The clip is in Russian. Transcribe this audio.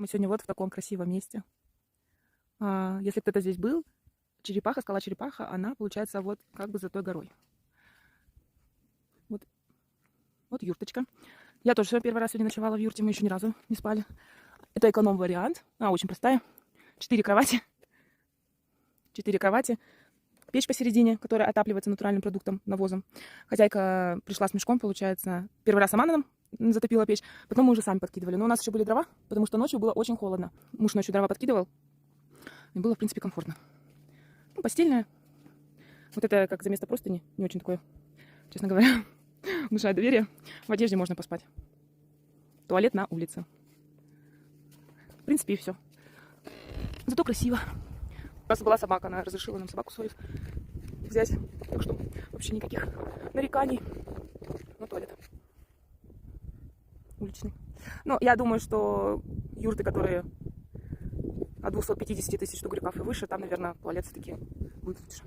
Мы сегодня вот в таком красивом месте. Если кто-то здесь был, черепаха, скала Черепаха, она получается вот как бы за той горой. Вот юрточка. Я тоже первый раз сегодня ночевала в юрте, мы еще ни разу не спали. Это эконом-вариант. Очень простая. 4 кровати. 4 кровати. Печь посередине, которая отапливается натуральным продуктом, навозом. Хозяйка пришла с мешком, получается. Первый раз сама нам затопила печь, потом мы уже сами подкидывали. Но у нас еще были дрова, потому что ночью было очень холодно. Муж ночью дрова подкидывал, и было, в принципе, комфортно. Постельная. Вот это как за место простыни, не очень такое, честно говоря, внушает доверие. В одежде можно поспать. Туалет на улице. В принципе, и все. Зато красиво. У нас была собака, она разрешила нам собаку свою взять. Так что вообще никаких нареканий. Ну, туалет уличный. Но я думаю, что юрты, которые от 250 тысяч тугриков и выше, там, наверное, туалет все-таки будет лучше.